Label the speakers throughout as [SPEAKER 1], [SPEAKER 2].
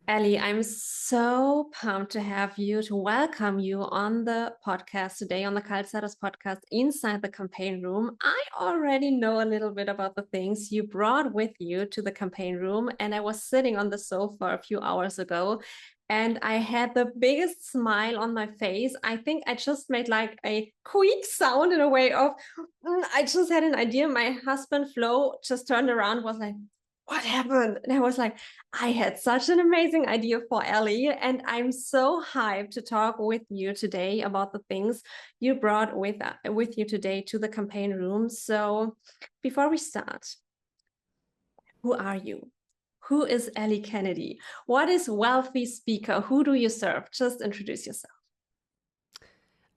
[SPEAKER 1] Ellie, I'm so pumped to have you, to welcome you on the podcast today, on the Calzadas podcast, Inside the Campaign Room. I already know a little bit about the things you brought with you to the campaign room, and I was sitting on the sofa a few hours ago, and I had the biggest smile on my face. I think I just made like a quick sound in a way of, I just had an idea. My husband, Flo, just turned around, was like, what happened? And I was like, I had such an amazing idea for Ellie, and I'm so hyped to talk with you today about the things you brought with you today to the campaign room. So, before we start, who are you? Who is Ellie Kennedy? What is wealthy speaker? Who do you serve? Just introduce yourself.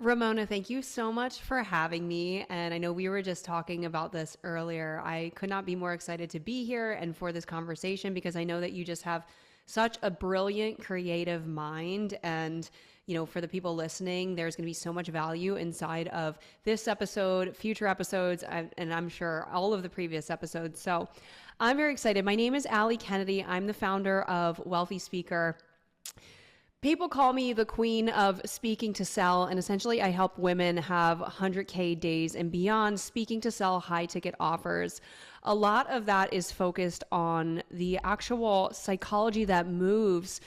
[SPEAKER 2] Ramona, thank you so much for having me. And I know we were just talking about this earlier. I could not be more excited to be here and for this conversation because I know that you just have such a brilliant creative mind. And, for the people listening, there's going to be so much value inside of this episode, future episodes, and I'm sure all of the previous episodes. So I'm very excited. My name is Allie Kennedy. I'm the founder of Wealthy Speaker. People call me the queen of speaking to sell, and essentially I help women have 100K days and beyond speaking to sell high ticket offers. A lot of that is focused on the actual psychology that moves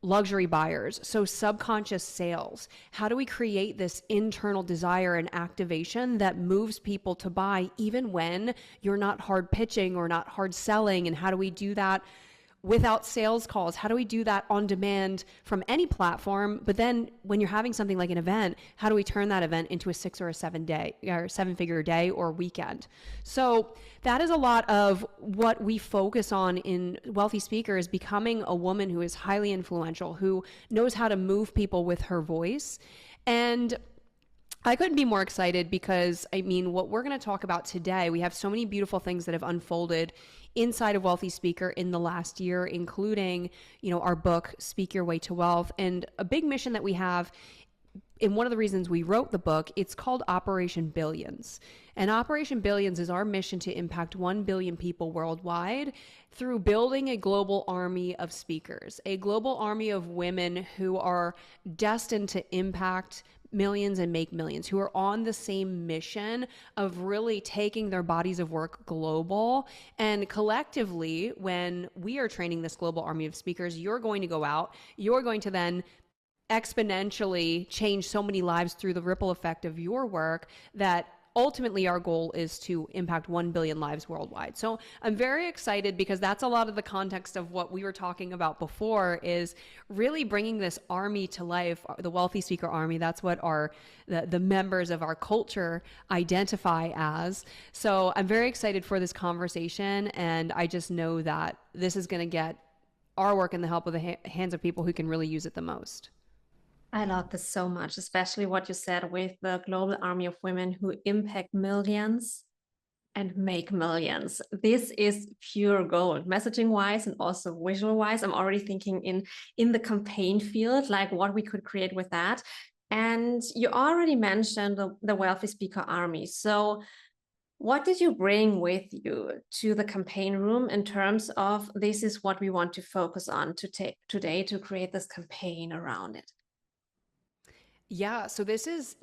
[SPEAKER 2] luxury buyers. So subconscious sales. How do we create this internal desire and activation that moves people to buy even when you're not hard pitching or not hard selling? And how do we do that without sales calls? How do we do that on demand from any platform? But then when you're having something like an event, how do we turn that event into a 6 or a 7 day or 7-figure day or weekend? So that is a lot of what we focus on in Wealthy Speakers, becoming a woman who is highly influential, who knows how to move people with her voice. And I couldn't be more excited because, what we're going to talk about today, we have so many beautiful things that have unfolded inside of Wealthy Speaker in the last year, including, our book, Speak Your Way to Wealth, and a big mission that we have. And one of the reasons we wrote the book, it's called Operation Billions. And Operation Billions is our mission to impact 1 billion people worldwide through building a global army of speakers, a global army of women who are destined to impact millions and make millions, who are on the same mission of really taking their bodies of work global. And collectively, when we are training this global army of speakers, you're going to go out, you're going to then exponentially change so many lives through the ripple effect of your work that ultimately our goal is to impact 1 billion lives worldwide. So I'm very excited because that's a lot of the context of what we were talking about before, is really bringing this army to life, the Wealthy Speaker Army. That's what the members of our culture identify as. So I'm very excited for this conversation, and I just know that this is going to get our work in the help of the hands of people who can really use it the most.
[SPEAKER 1] I love this so much, especially what you said with the global army of women who impact millions and make millions. This is pure gold, messaging wise and also visual wise. I'm already thinking in the campaign field, like what we could create with that. And you already mentioned the Wealthy Speaker Army. So what did you bring with you to the campaign room in terms of this is what we want to focus on to take today to create this campaign around it?
[SPEAKER 2] Yeah, so this is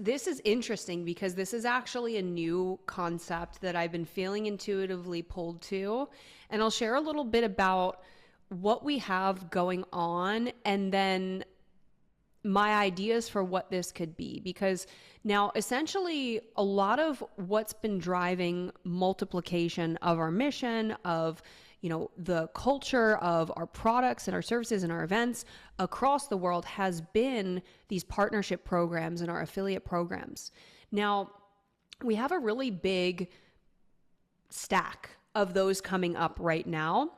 [SPEAKER 2] interesting because this is actually a new concept that I've been feeling intuitively pulled to, and I'll share a little bit about what we have going on and then my ideas for what this could be, because now essentially a lot of what's been driving multiplication of our mission, of the culture of our products and our services and our events across the world has been these partnership programs and our affiliate programs. Now, we have a really big stack of those coming up right now.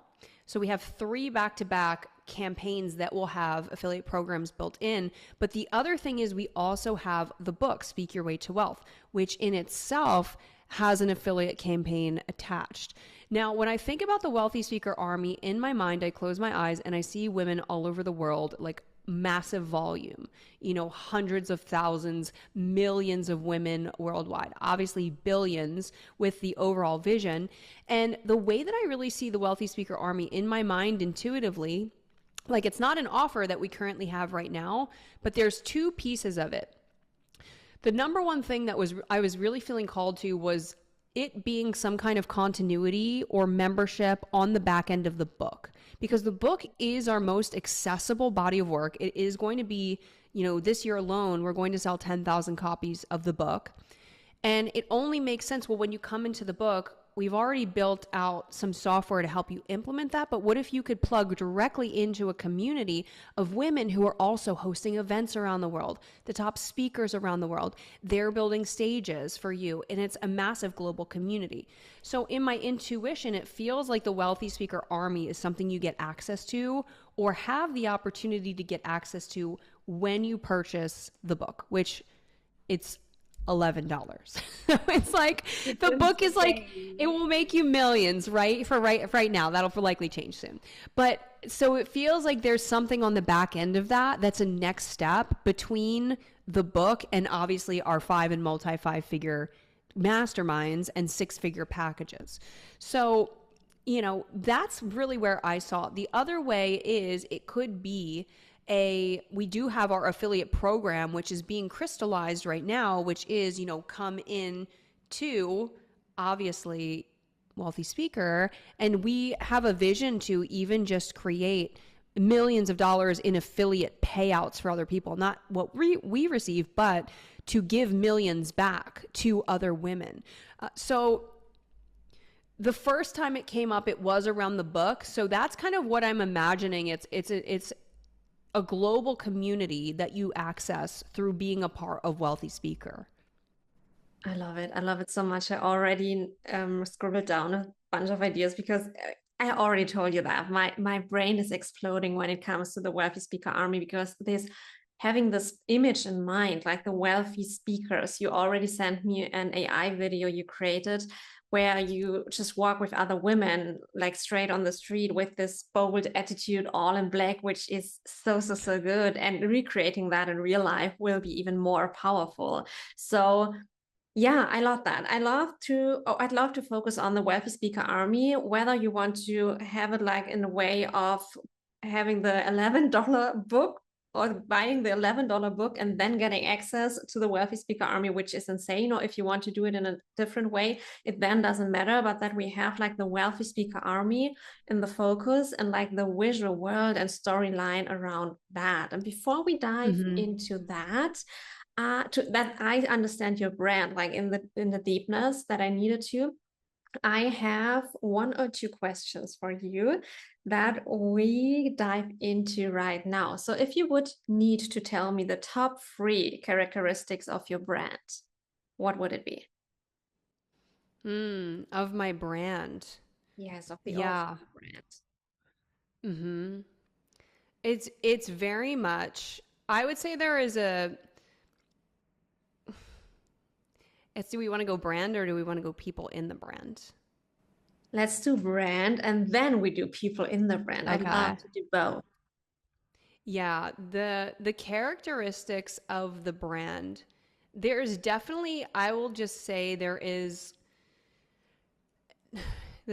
[SPEAKER 2] So we have 3 back-to-back campaigns that will have affiliate programs built in. But the other thing is we also have the book, Speak Your Way to Wealth, which in itself has an affiliate campaign attached. Now, when I think about the Wealthy Speaker Army, in my mind, I close my eyes and I see women all over the world, like massive volume, hundreds of thousands, millions of women worldwide, obviously billions with the overall vision. And the way that I really see the Wealthy Speaker Army in my mind intuitively, Like, it's not an offer that we currently have right now, but there's two pieces of it. The number one thing that I was really feeling called to was it being some kind of continuity or membership on the back end of the book, because the book is our most accessible body of work. It is going to be, this year alone, we're going to sell 10,000 copies of the book. And it only makes sense. Well, when you come into the book, we've already built out some software to help you implement that. But what if you could plug directly into a community of women who are also hosting events around the world, the top speakers around the world? They're building stages for you, and it's a massive global community. So in my intuition, it feels like the Wealthy Speaker Army is something you get access to or have the opportunity to get access to when you purchase the book, which it's $11. It's like the book is like, it will make you millions, right? For right now, that'll likely change soon. But so it feels like there's something on the back end of that that's a next step between the book and obviously our 5 and multi 5-figure masterminds and 6-figure packages. So, that's really where I saw it. The other way is it could be we do have our affiliate program, which is being crystallized right now, which is, come in to obviously Wealthy Speaker. And we have a vision to even just create millions of dollars in affiliate payouts for other people, not what we receive, but to give millions back to other women. So the first time it came up, it was around the book. So that's kind of what I'm imagining. It's a global community that you access through being a part of Wealthy Speaker.
[SPEAKER 1] I love it. I love it so much. I already scribbled down a bunch of ideas because I already told you that my brain is exploding when it comes to the Wealthy Speaker Army, because having this image in mind, like the wealthy speakers. You already sent me an AI video you created where you just walk with other women, like straight on the street with this bold attitude, all in black, which is so good. And recreating that in real life will be even more powerful. So yeah, I love that. I'd love to focus on the Wealthy Speaker Army, whether you want to have it like in a way of having the $11 book or buying the $11 book and then getting access to the Wealthy Speaker Army, which is insane. Or if you want to do it in a different way, it then doesn't matter. But that we have like the Wealthy Speaker Army in the focus and like the visual world and storyline around that. And before we dive into that, that I understand your brand, like in the deepness that I needed to, I have 1 or 2 questions for you that we dive into right now. So if you would need to tell me the top 3 characteristics of your brand, what would it be?
[SPEAKER 2] Of my brand.
[SPEAKER 1] Yes, of the
[SPEAKER 2] Yeah.
[SPEAKER 1] brand.
[SPEAKER 2] It's very much, I would say there is do we want to go brand or do we want to go people in the brand?
[SPEAKER 1] Let's do brand and then we do people in the brand. I'd love to do both.
[SPEAKER 2] Yeah, the characteristics of the brand, there's definitely, I will just say this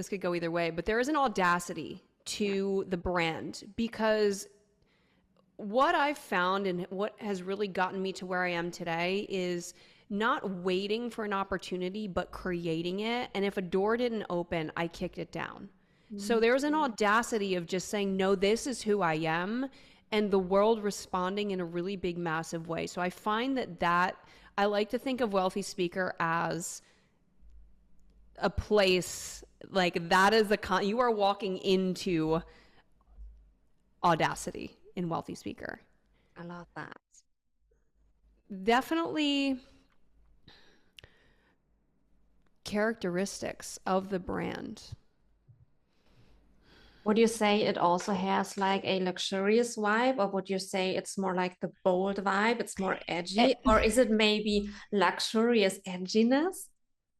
[SPEAKER 2] could go either way, but there is an audacity to the brand, because what I've found and what has really gotten me to where I am today is not waiting for an opportunity, but creating it. And if a door didn't open, I kicked it down. So there's an audacity of just saying, no, this is who I am, and the world responding in a really big, massive way. So I find that I like to think of Wealthy Speaker as a place like that is you are walking into audacity in Wealthy Speaker.
[SPEAKER 1] I love that.
[SPEAKER 2] Definitely characteristics of the brand.
[SPEAKER 1] Would you say it also has like a luxurious vibe, or would you say it's more like the bold vibe? It's more edgy, or is it maybe luxurious edginess?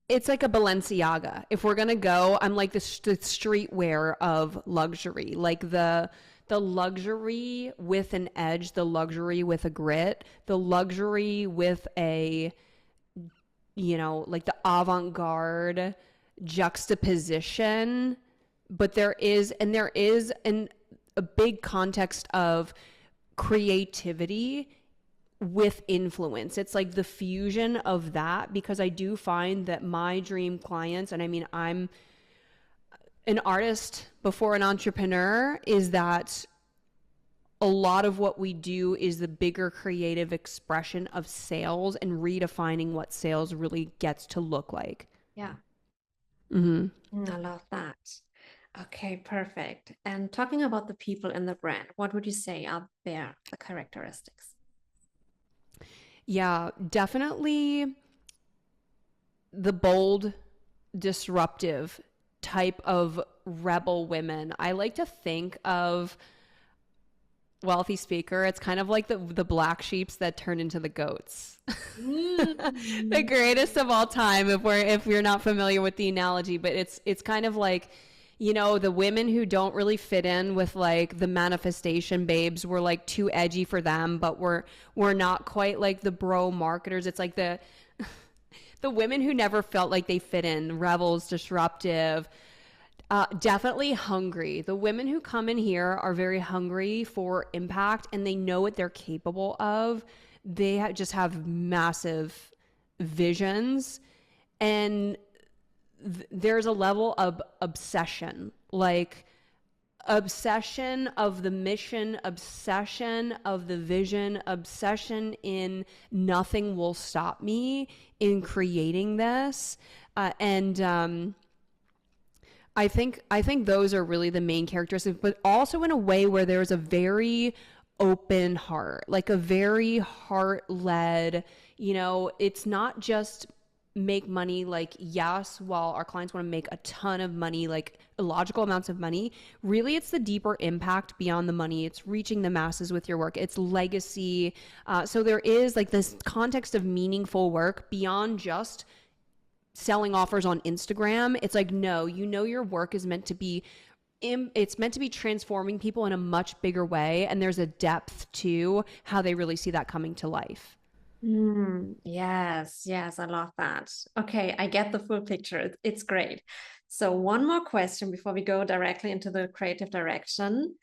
[SPEAKER 2] It's like a Balenciaga. If we're gonna go, I'm like the streetwear of luxury, like the luxury with an edge, the luxury with a grit, the luxury with a, like the avant-garde juxtaposition. But there is a big context of creativity with influence. It's like the fusion of that, because I do find that my dream clients, and I mean, I'm an artist before an entrepreneur, is that a lot of what we do is the bigger creative expression of sales and redefining what sales really gets to look like.
[SPEAKER 1] Yeah.
[SPEAKER 2] Mm-hmm.
[SPEAKER 1] I love that. Okay, perfect. And talking about the people in the brand, what would you say are the characteristics?
[SPEAKER 2] Yeah, definitely the bold, disruptive type of rebel women. I like to think of wealthy speaker. It's kind of like the black sheeps that turn into the goats. The
[SPEAKER 1] Mm.
[SPEAKER 2] greatest of all time, if we're not familiar with the analogy, but it's kind of like, the women who don't really fit in with like the manifestation babes. We're like too edgy for them, but we're not quite like the bro marketers. It's like the women who never felt like they fit in, rebels, disruptive, definitely hungry. The women who come in here are very hungry for impact, and they know what they're capable of. They just have massive visions, and there's a level of obsession, like obsession of the mission, obsession of the vision, obsession in nothing will stop me in creating this. And I think those are really the main characteristics, but also in a way where there's a very open heart, like a very heart led, it's not just make money. Like, yes, while our clients want to make a ton of money, like illogical amounts of money, really it's the deeper impact beyond the money. It's reaching the masses with your work. It's legacy. So there is like this context of meaningful work beyond just selling offers on Instagram. It's like, no, your work is meant to be it's meant to be transforming people in a much bigger way, and there's a depth to how they really see that coming to life.
[SPEAKER 1] Yes, yes, I love that. Okay, I get the full picture. It's great. So one more question before we go directly into the creative direction,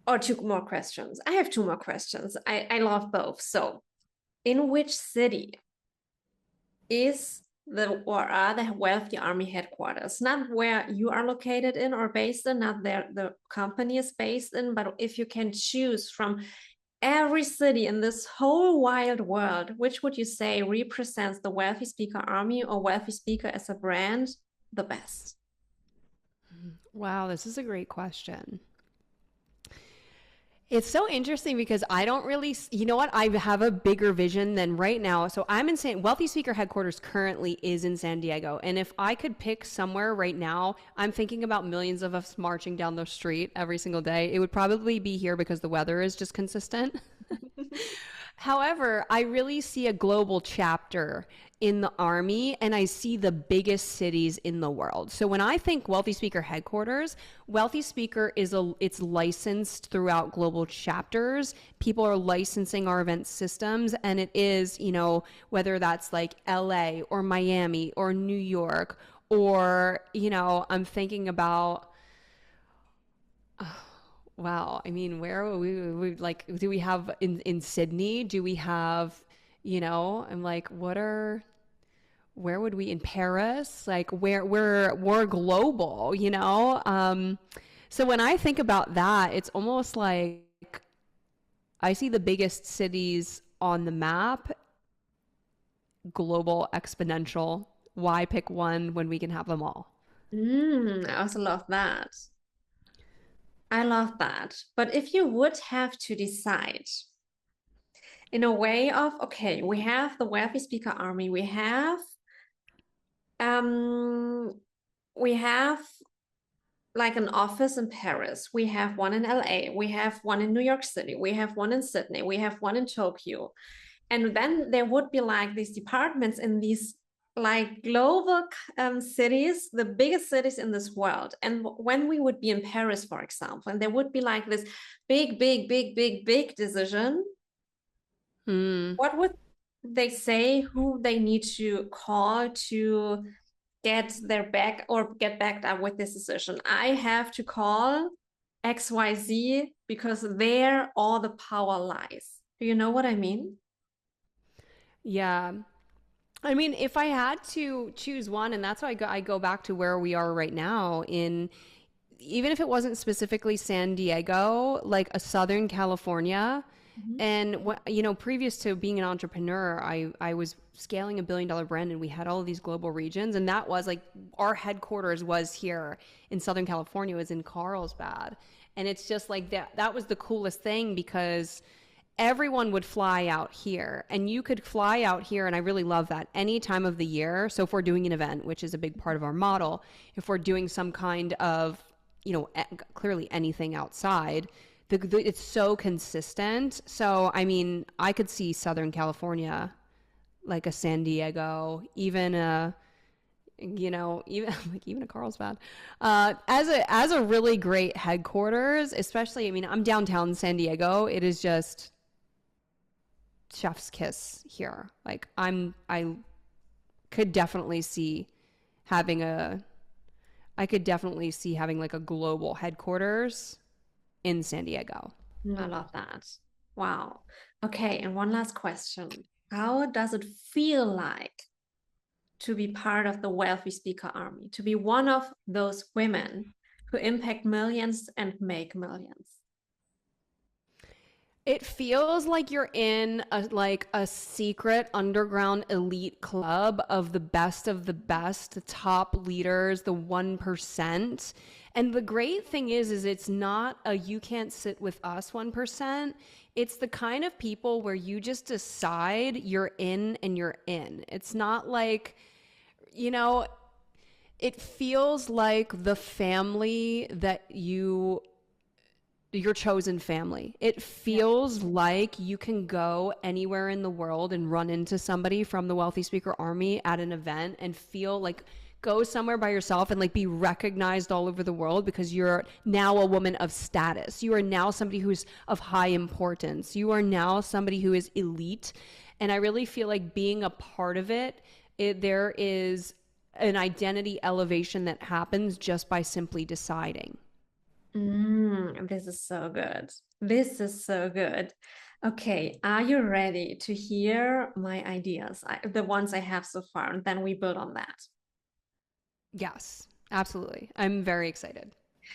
[SPEAKER 1] or two more questions. I have two more questions. I love both. So, in which city is or are the Wealthy Army headquarters? Not where you are located in or based in, not there the company is based in, but if you can choose from every city in this whole wild world, which would you say represents the Wealthy Speaker Army or Wealthy Speaker as a brand the best?
[SPEAKER 2] Wow, this is a great question. It's so interesting because I don't really, you know what? I have a bigger vision than right now. So I'm in Wealthy Speaker headquarters currently is in San Diego. And if I could pick somewhere right now, I'm thinking about millions of us marching down the street every single day. It would probably be here because the weather is just consistent. However, I really see a global chapter in the Army, and I see the biggest cities in the world. So when I think Wealthy Speaker headquarters, Wealthy Speaker it's licensed throughout global chapters. People are licensing our event systems, and it is, whether that's like LA or Miami or New York, or, I'm thinking about, wow. I mean, where are we like, do we have in Sydney? Do we have, I'm like, where would we in Paris? Like where we're global, So when I think about that, it's almost like I see the biggest cities on the map, global, exponential. Why pick one when we can have them all?
[SPEAKER 1] I also love that. I love that. But if you would have to decide in a way of, okay, we have the Wealthy Speaker Army, um we have like an office in Paris, we have one in LA, we have one in New York City, we have one in Sydney, we have one in Tokyo. And then there would be like these departments in these like global cities, the biggest cities in this world. And when we would be in Paris, for example, and there would be like this big decision,
[SPEAKER 2] Hmm.
[SPEAKER 1] what would they say who they need to call to get backed up with this decision. I have to call XYZ because there all the power lies. Do you know what I mean?
[SPEAKER 2] Yeah. I mean, if I had to choose one, and that's why I go back to where we are right now in, even if it wasn't specifically San Diego, like a Southern California.
[SPEAKER 1] Mhm.
[SPEAKER 2] And what, previous to being an entrepreneur, I was scaling $1 billion brand, and we had all of these global regions, and that was like our headquarters was here in Southern California, it was in Carlsbad. And it's just like that was the coolest thing, because everyone would fly out here, and you could fly out here, and I really love that, any time of the year. So if we're doing an event, which is a big part of our model, if we're doing some kind of, clearly anything outside, it's so consistent. So I mean, I could see Southern California, like a San Diego, even a, even like even a Carlsbad, as a really great headquarters. Especially, I mean, I'm downtown San Diego. It is just chef's kiss here. Like I could definitely see having a I could definitely see having like a global headquarters in San Diego.
[SPEAKER 1] I love that. Wow. Okay, and one last question. How does it feel like to be part of the wealthy speaker army, to be one of those women who impact millions and make millions?
[SPEAKER 2] It feels like you're in a secret underground elite club of the best, the top leaders, the 1%. And the great thing is it's not a you can't sit with us 1%. It's the kind of people where you just decide you're in and you're in. It's not like, you know, it feels like the family that your chosen family. It
[SPEAKER 1] Yeah.
[SPEAKER 2] feels like you can go anywhere in the world and run into somebody from the Wealthy Speaker Army at an event and feel like go somewhere by yourself and like be recognized all over the world because you're now a woman of status. You are now somebody who's of high importance. You are now somebody who is elite. And I really feel like being a part of there is an identity elevation that happens just by simply deciding.
[SPEAKER 1] This is so good. This is so good. Okay, are you ready to hear my ideas, the ones I have so far, and then we build on that?
[SPEAKER 2] Yes, absolutely. I'm very excited.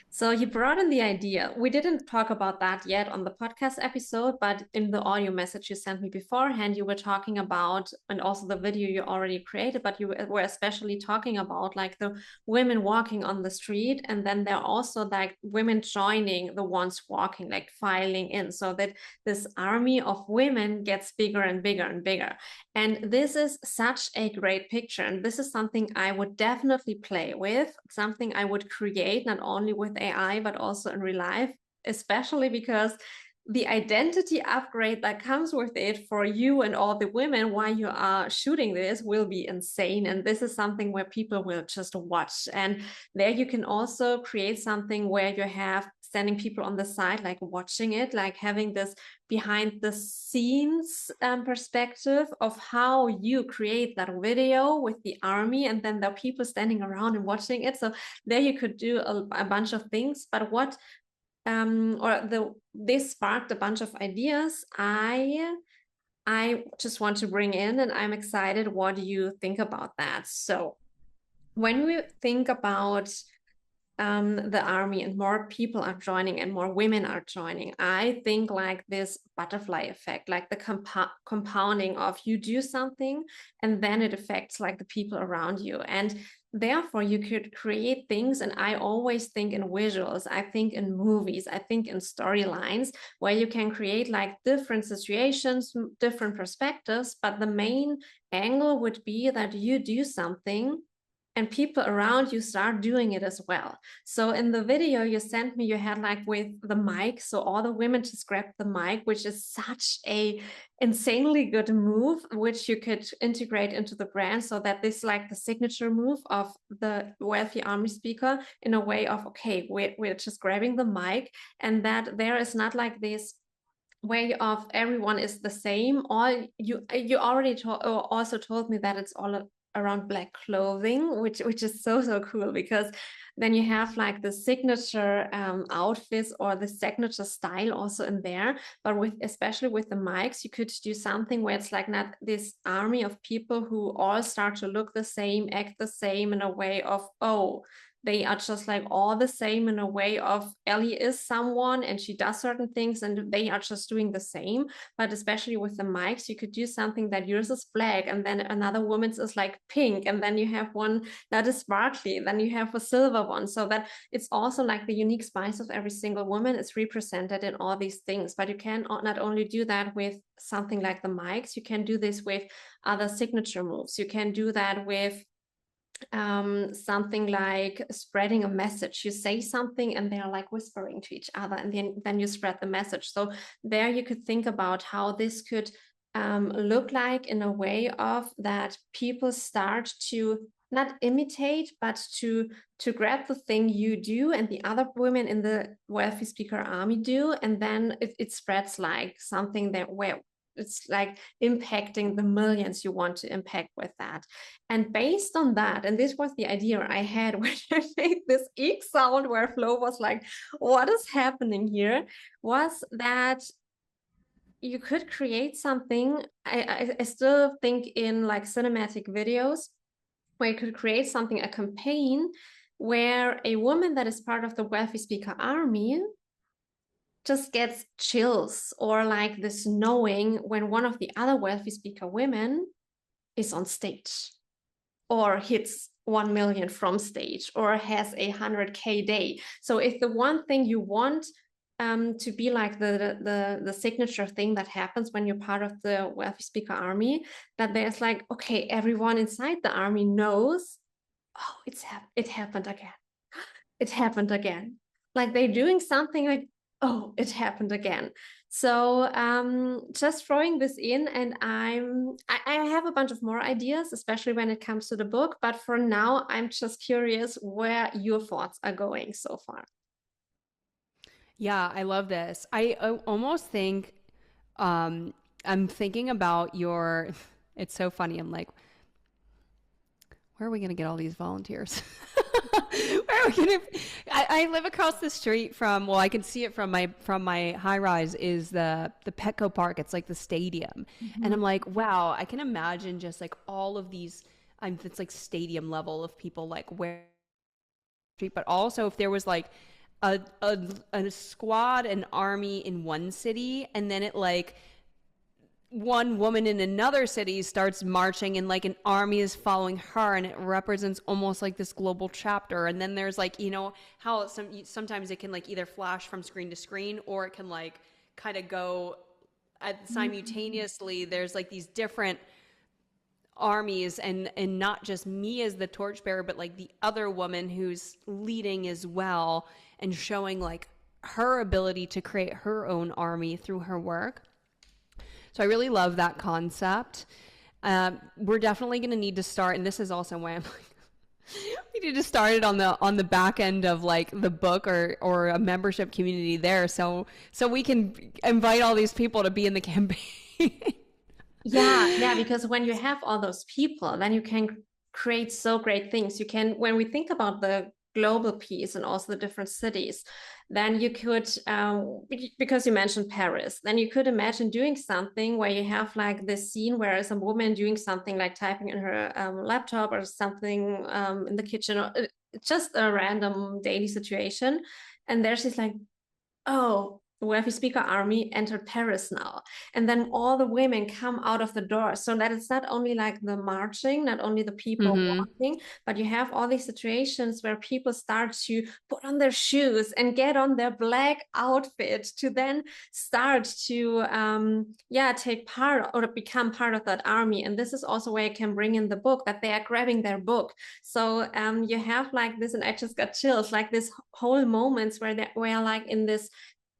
[SPEAKER 1] So you brought in the idea. We didn't talk about that yet on the podcast episode, but in the audio message you sent me beforehand, you were talking about, and also the video you already created, but you were especially talking about like the women walking on the street. And then there are also like women joining the ones walking, like filing in, so that this army of women gets bigger and bigger and bigger. And this is such a great picture. And this is something I would definitely play with, something I would create, not only with AI, but also in real life, especially because the identity upgrade that comes with it for you and all the women while you are shooting this will be insane. And this is something where people will just watch. And there you can also create something where you have standing people on the side, like watching it, like having this behind the scenes perspective of how you create that video with the army, and then there are people standing around and watching it. So there you could do a bunch of things. But what this sparked a bunch of ideas I just want to bring in, and I'm excited what do you think about that. So when we think about the army and more people are joining and more women are joining, I think like this butterfly effect, like the compounding of you do something and then it affects like the people around you. And therefore you could create things. And I always think in visuals, I think in movies, I think in storylines where you can create like different situations, different perspectives, but the main angle would be that you do something and people around you start doing it as well. So in the video you sent me, you had like with the mic, so all the women just grabbed the mic, which is such a insanely good move, which you could integrate into the brand, so that this like the signature move of the wealthy army speaker in a way of, okay, we're just grabbing the mic, and that there is not like this way of everyone is the same. All you already also told me that it's all around black clothing, which is so so cool, because then you have like the signature outfits or the signature style also in there. But with, especially with the mics, you could do something where it's like not this army of people who all start to look the same, act the same, in a way of, oh, they are just like all the same, in a way of Ellie is someone and she does certain things and they are just doing the same. But especially with the mics, you could do something that yours is black and then another woman's is like pink, and then you have one that is sparkly, then you have a silver one, so that it's also like the unique spice of every single woman is represented in all these things. But you can not only do that with something like the mics, you can do this with other signature moves. You can do that with something like spreading a message. You say something and they're like whispering to each other, and then you spread the message. So there you could think about how this could look like, in a way of that people start to not imitate, but to grab the thing you do and the other women in the wealthy speaker army do, and then it spreads like something that where it's like impacting the millions you want to impact with that. And based on that, and this was the idea I had when I made this eek sound where Flo was like, what is happening here, was that you could create something. I still think in like cinematic videos, where you could create something, a campaign, where a woman that is part of the wealthy speaker army just gets chills, or like this knowing when one of the other wealthy speaker women is on stage, or hits 1 million from stage, or has a 100K day. So if the one thing you want to be like the signature thing that happens when you're part of the wealthy speaker army, that there's like, okay, everyone inside the army knows, oh, it happened again. It happened again. Like they're doing something like, oh, it happened again. So just throwing this in, and I have a bunch of more ideas, especially when it comes to the book. But for now, I'm just curious where your thoughts are going so far.
[SPEAKER 2] Yeah, I love this. I almost think I'm thinking about your it's so funny. I'm like, where are we going to get all these volunteers? Where are we going to I live across the street from, well, I can see it from my high rise, is the Petco Park. It's like the stadium.
[SPEAKER 1] Mm-hmm.
[SPEAKER 2] And I'm like, wow, I can imagine just like all of these it's like stadium level of people like where street, but also if there was like a squad, an army in one city, and then it like one woman in another city starts marching and like an army is following her, and it represents almost like this global chapter. And then there's like, you know how sometimes it can like either flash from screen to screen, or it can like kind of go simultaneously. There's like these different armies, and not just me as the torchbearer, but like the other woman who's leading as well, and showing like her ability to create her own army through her work. So I really love that concept. We're definitely going to need to start, and this is also why I'm like, we need to start it on the back end of like the book, or a membership community there, so we can invite all these people to be in the campaign.
[SPEAKER 1] Yeah, because when you have all those people, then you can create so great things. You can, when we think about the global piece and also the different cities, then you could, because you mentioned Paris, then you could imagine doing something where you have like this scene where it's a woman doing something like typing in her laptop or something in the kitchen, or just a random daily situation. And there she's like, oh, the wealthy speaker army entered Paris now. And then all the women come out of the door. So that it's not only like the marching, not only the people
[SPEAKER 2] Mm-hmm.
[SPEAKER 1] walking, but you have all these situations where people start to put on their shoes and get on their black outfit to then start to, take part or become part of that army. And this is also where I can bring in the book, that they are grabbing their book. So you have like this, and I just got chills, like this whole moments where they were like in this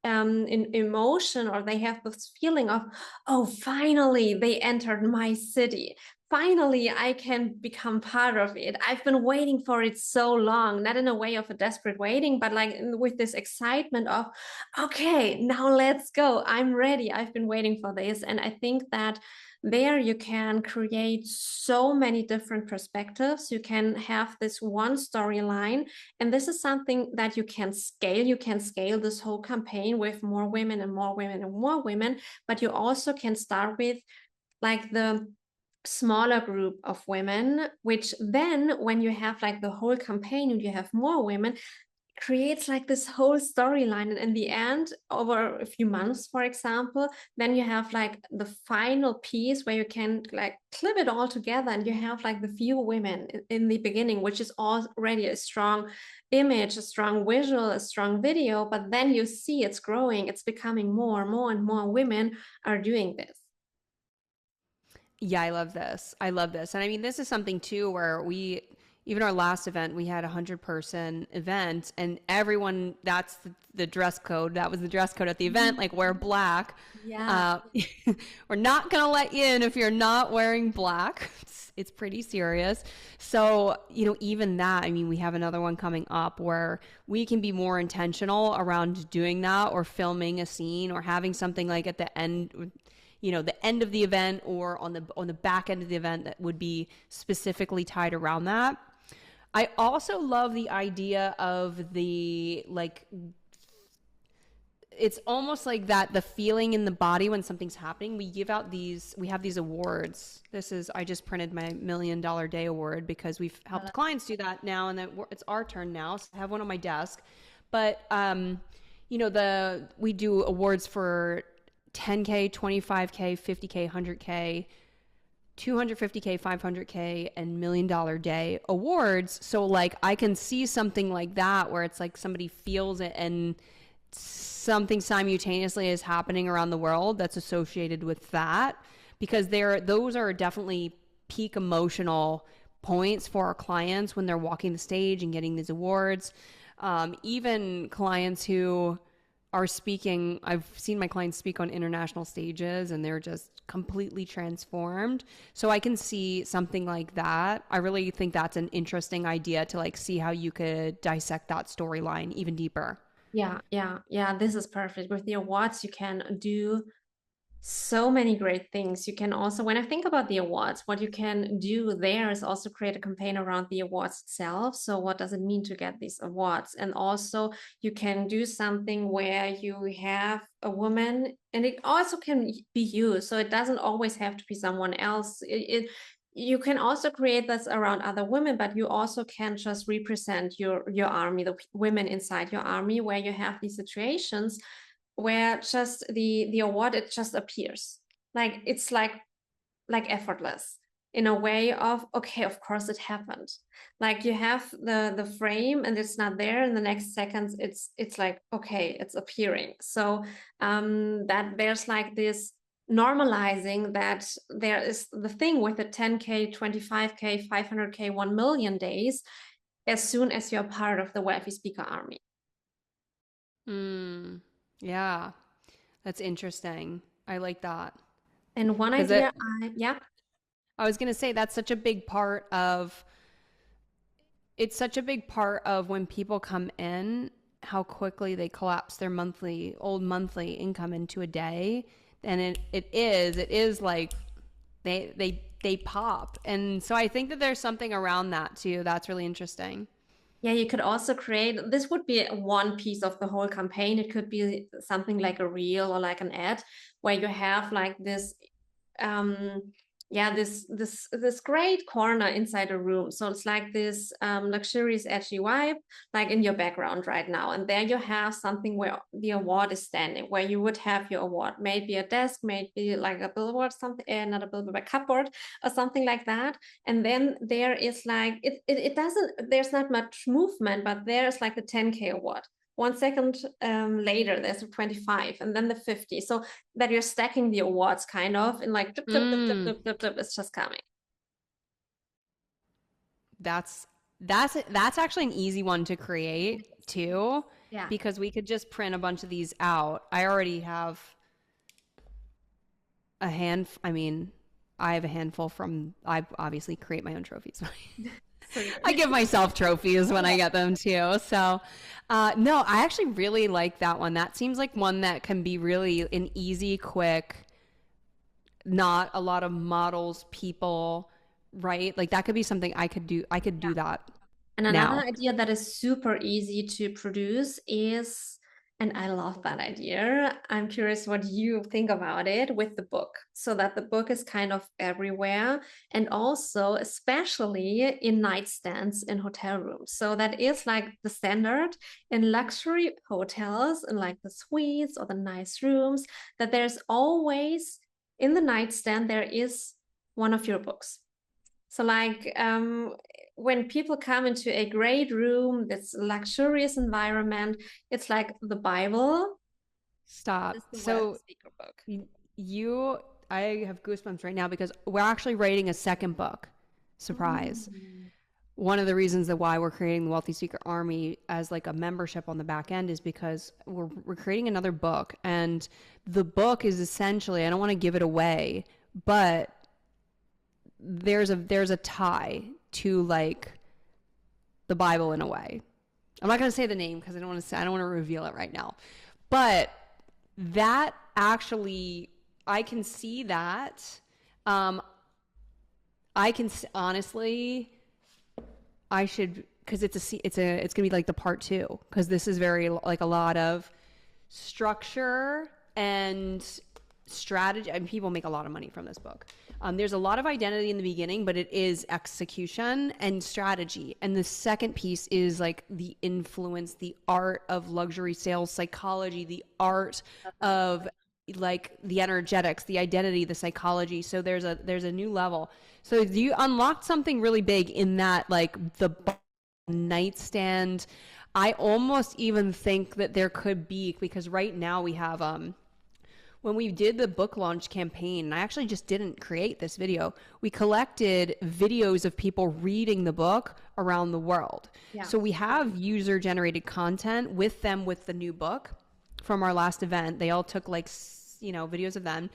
[SPEAKER 1] in emotion, or they have this feeling of, oh, finally they entered my city, finally I can become part of it, I've been waiting for it so long, not in a way of a desperate waiting, but like with this excitement of, okay, now let's go, I'm ready, I've been waiting for this. And I think that there you can create so many different perspectives. You can have this one storyline, and this is something that you can scale. You can scale this whole campaign with more women and more women and more women, but you also can start with like the smaller group of women, which then when you have like the whole campaign and you have more women, creates like this whole storyline. And in the end, over a few months, for example, then you have like the final piece where you can like clip it all together, and you have like the few women in the beginning, which is already a strong image, a strong visual, a strong video. But then you see it's growing, it's becoming more and more women are doing this.
[SPEAKER 2] Yeah, I love this. I love this. And I mean, this is something too where even our last event, we had a 100-person event, and everyone, that's the dress code. That was the dress code at the event, like wear black.
[SPEAKER 1] Yeah.
[SPEAKER 2] Uh, we're not going to let you in if you're not wearing black. It's pretty serious. So, even that, I mean, we have another one coming up where we can be more intentional around doing that, or filming a scene, or having something like at the end, the end of the event, or on the back end of the event, that would be specifically tied around that. I also love the idea of the, like, it's almost like that, the feeling in the body when something's happening. We have these awards. I just printed my $1 Million Day award because we've helped clients do that now, and then it's our turn now. So I have one on my desk. But, we do awards for 10K, 25K, 50K, 100K, 250K, 500K, and $1 Million Day awards. So like I can see something like that where it's like somebody feels it and something simultaneously is happening around the world that's associated with that, because those are definitely peak emotional points for our clients when they're walking the stage and getting these awards. Even clients who are speaking, I've seen my clients speak on international stages and they're just completely transformed. So I can see something like that. I really think that's an interesting idea to like see how you could dissect that storyline even deeper.
[SPEAKER 1] Yeah. This is perfect. With the awards, you can do so many great things. You can also, when I think about the awards, what you can do there is also create a campaign around the awards itself. So what does it mean to get these awards? And also you can do something where you have a woman, and it also can be you. So it doesn't always have to be someone else. You can also create this around other women, but you also can just represent your army, the women inside your army, where you have these situations where just the award, it just appears, like it's like effortless, in a way of, okay, of course it happened. Like you have the frame and it's not there, in the next seconds it's like, okay, it's appearing. So that there's like this normalizing that there is the thing with the 10K, 25K, 500K, 1 million days, as soon as you're part of the wealthy speaker army.
[SPEAKER 2] Yeah, that's interesting. I like that.
[SPEAKER 1] And one
[SPEAKER 2] Because
[SPEAKER 1] idea, yeah.
[SPEAKER 2] I was going to say that's such a big part of it's such a big part of when people come in, how quickly they collapse their old monthly income into a day. And it is like they pop. And so I think that there's something around that too. That's really interesting.
[SPEAKER 1] Yeah, you could also create, this would be one piece of the whole campaign. It could be something like a reel or like an ad, where you have like this um yeah, this great corner inside a room. So it's like this luxurious edgy vibe, like in your background right now. And there you have something where the award is standing, where you would have your award, maybe a desk, maybe like a billboard, something, not a billboard, a cupboard or something like that. And then there is like it doesn't, there's not much movement, but there's like the 10K award. 1 second later, there's a 25, and then the 50. So that you're stacking the awards kind of in like dip, dip, dip, dip,
[SPEAKER 2] Mm,
[SPEAKER 1] dip, dip, dip, it's just coming.
[SPEAKER 2] that's that's actually an easy one to create too,
[SPEAKER 1] Yeah.
[SPEAKER 2] because we could just print a bunch of these out. I already have I mean, I have a handful from, I obviously create my own trophies.
[SPEAKER 1] So
[SPEAKER 2] I give myself trophies when I get them too. So, no, I actually really like that one. That seems like one that can be really an easy, quick not a lot of models, people, right? Like that could be something I could do. I could do that
[SPEAKER 1] And another
[SPEAKER 2] now.
[SPEAKER 1] idea that is super easy to produce is, and I love that idea. I'm curious what you think about it with the book, so that the book is kind of everywhere and also, especially in nightstands in hotel rooms. So that is like the standard in luxury hotels and like the suites or the nice rooms, that there's always in the nightstand, there is one of your books. So like when people come into a great room, this luxurious environment, it's like the Bible
[SPEAKER 2] Stop.
[SPEAKER 1] is the wealthy
[SPEAKER 2] So
[SPEAKER 1] speaker book.
[SPEAKER 2] you, I have goosebumps right now because we're actually writing a second book. Surprise.
[SPEAKER 1] Mm.
[SPEAKER 2] One of the reasons that why we're creating the Wealthy Speaker Army as like a membership on the back end is because we're creating another book, and the book is essentially, I don't want to give it away, but there's a tie to like the Bible in a way. I'm not going to say the name because I don't want to reveal it right now. But that actually, I can see that. I can honestly, I should, because it's gonna be like the part two, because this is very like a lot of structure and strategy. I mean, people make a lot of money from this book. There's a lot of identity in the beginning, but it is execution and strategy. And the second piece is like the influence, the art of luxury sales psychology, the art of like the energetics, the identity, the psychology. So there's a new level. So you unlocked something really big in that, like the nightstand. I almost even think that there could be, because right now we have when we did the book launch campaign, and I actually just didn't create this video, we collected videos of people reading the book around the world.
[SPEAKER 1] Yeah.
[SPEAKER 2] So we have user generated content with them with the new book from our last event. They all took like, videos of them.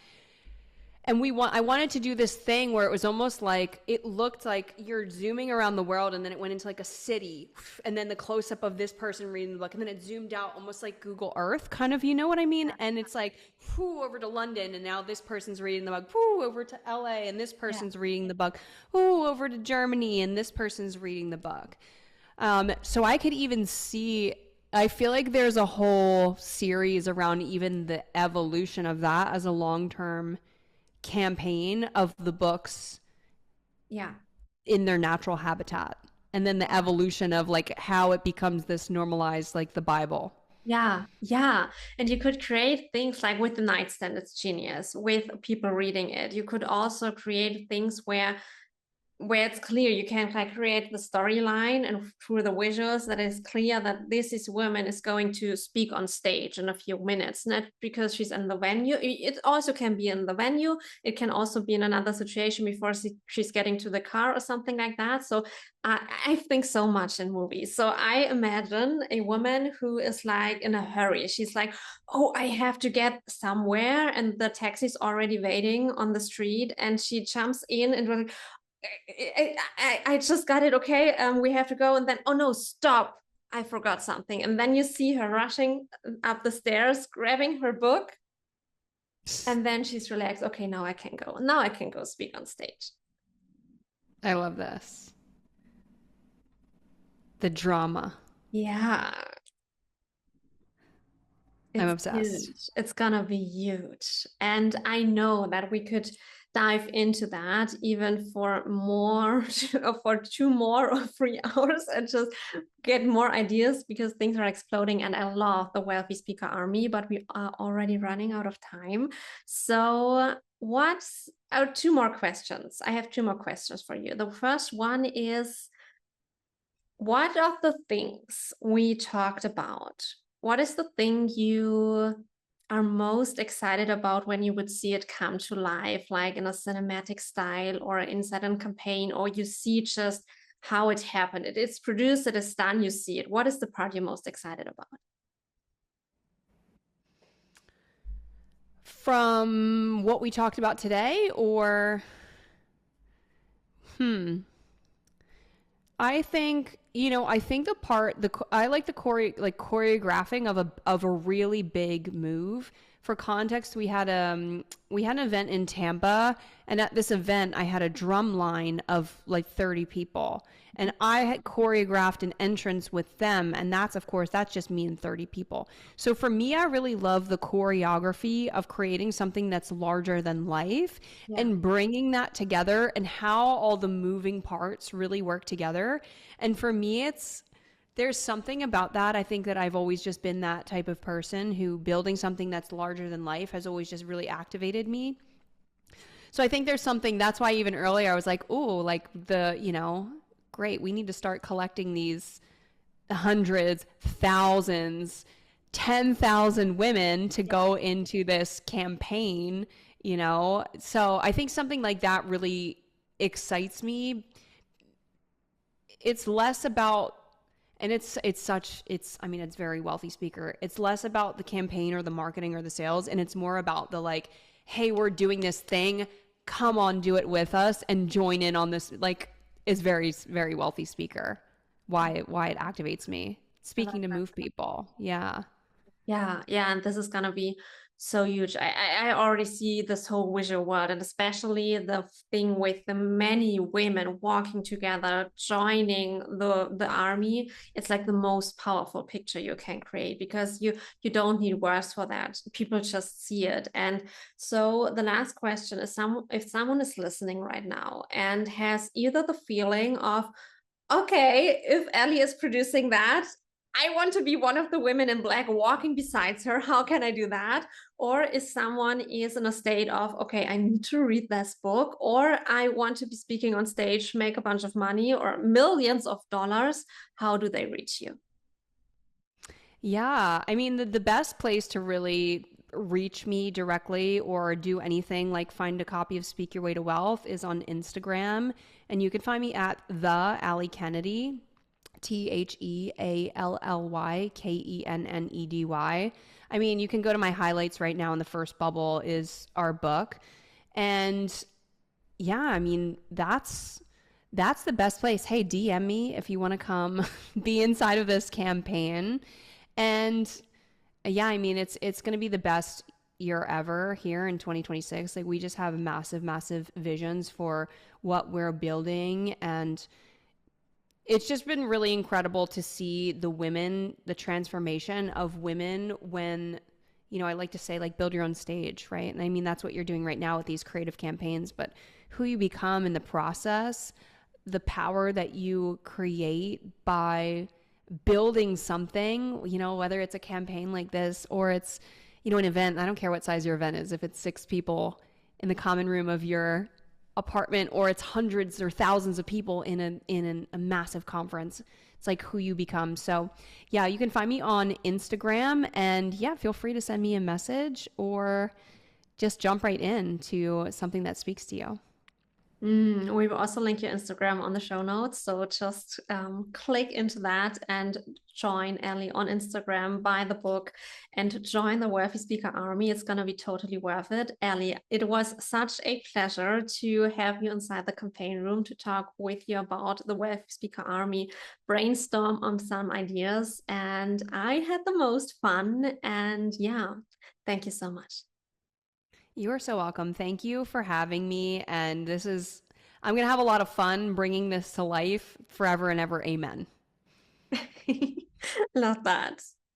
[SPEAKER 2] And I wanted to do this thing where it was almost like, it looked like you're zooming around the world, and then it went into like a city, and then the close up of this person reading the book, and then it zoomed out almost like Google Earth kind of, you know what I mean? And it's like, whoo, over to London, and now this person's reading the book, whoo, over to LA, and this person's reading the book, whoo, over to Germany, and this person's reading the book. So I could even see, I feel like there's a whole series around even the evolution of that as a long-term campaign of the books
[SPEAKER 1] Yeah.
[SPEAKER 2] in their natural habitat, and then the evolution of like how it becomes this normalized, like the Bible.
[SPEAKER 1] Yeah, yeah. And you could create things like with the nightstand, it's genius, with people reading it. You could also create things where it's clear you can like create the storyline, and through the visuals that is clear that this is woman is going to speak on stage in a few minutes, not because she's in the venue. It also can be in the venue, it can also be in another situation before she's getting to the car or something like that. So I think so much in movies. So I imagine a woman who is like in a hurry. She's like, oh, I have to get somewhere, and the taxi's already waiting on the street, and she jumps in and like, I just got it. Okay, we have to go. And then, oh no, stop. I forgot something. And then you see her rushing up the stairs, grabbing her book. And then she's relaxed. Okay, now I can go. Now I can go speak on stage.
[SPEAKER 2] I love this. The drama.
[SPEAKER 1] Yeah.
[SPEAKER 2] I'm
[SPEAKER 1] It's
[SPEAKER 2] obsessed.
[SPEAKER 1] huge. It's gonna be huge. And I know that we could dive into that even for more, for 2 more or 3 hours, and just get more ideas, because things are exploding. And I love the Wealthy Speaker Army, but we are already running out of time. So what's 2 more questions? I have 2 more questions for you. The first one is, what of the things we talked about, what is the thing you are most excited about when you would see it come to life, like in a cinematic style or inside a campaign, or you see just how it happened? It's produced, it is done, you see it. What is the part you're most excited about?
[SPEAKER 2] From what we talked about today, or I think, I think the part, I like the choreographing of a really big move for context, we had an event in Tampa, and at this event, I had a drum line of like 30 people, and I had choreographed an entrance with them, and that's of course that's just me and 30 people. So for me, I really love the choreography of creating something that's larger than life
[SPEAKER 1] Yeah.
[SPEAKER 2] and bringing that together and how all the moving parts really work together. And for me, it's there's something about that. I think that I've always just been that type of person who building something that's larger than life has always just really activated me. So I think there's something that's why even earlier I was like, oh, like great, we need to start collecting these hundreds, thousands, 10,000 women to go into this campaign. So I think something like that really excites me. It's less about and it's very wealthy speaker. It's less about the campaign or the marketing or the sales, and it's more about the like, hey, we're doing this thing, come on, do it with us and join in on this. Like, is very very wealthy speaker. Why it activates me
[SPEAKER 1] I love
[SPEAKER 2] speaking to
[SPEAKER 1] that.
[SPEAKER 2] move people. Yeah.
[SPEAKER 1] Yeah, yeah, and this is gonna be so huge. I already see this whole visual world, and especially the thing with the many women walking together, joining the army. It's like the most powerful picture you can create because you don't need words for that. People just see it. And so the last question is if someone is listening right now and has either the feeling of okay, if Ellie is producing that, I want to be one of the women in black walking besides her. How can I do that? Or if someone is in a state of, okay, I need to read this book, or I want to be speaking on stage, make a bunch of money or millions of dollars, how do they reach you?
[SPEAKER 2] Yeah, I mean the best place to really reach me directly or do anything like find a copy of Speak Your Way to Wealth is on Instagram, and you can find me at the Allie Kennedy, TheAllykennedy. I mean, you can go to my highlights right now, and the first bubble is our book, and yeah, I mean that's the best place. Hey, DM me if you want to come be inside of this campaign. And yeah, I mean it's going to be the best year ever here in 2026. Like we just have massive massive visions for what we're building, and it's just been really incredible to see the transformation of women when I like to say like build your own stage, right? And I mean that's what you're doing right now with these creative campaigns, but who you become in the process, the power that you create by building something, whether it's a campaign like this or it's, an event. I don't care what size your event is, if it's 6 people in the common room of your apartment or it's hundreds or thousands of people in a massive conference. It's like who you become. So yeah, you can find me on Instagram, and yeah, feel free to send me a message or just jump right into something that speaks to you.
[SPEAKER 1] We will also link your Instagram on the show notes. So just click into that and join Ellie on Instagram, buy the book, and join the Worthy Speaker Army. It's going to be totally worth it. Ellie, it was such a pleasure to have you inside the campaign room to talk with you about the Worthy Speaker Army, brainstorm on some ideas. And I had the most fun. And yeah, thank you so much.
[SPEAKER 2] You are so welcome. Thank you for having me. And I'm going to have a lot of fun bringing this to life forever and ever. Amen.
[SPEAKER 1] Love that.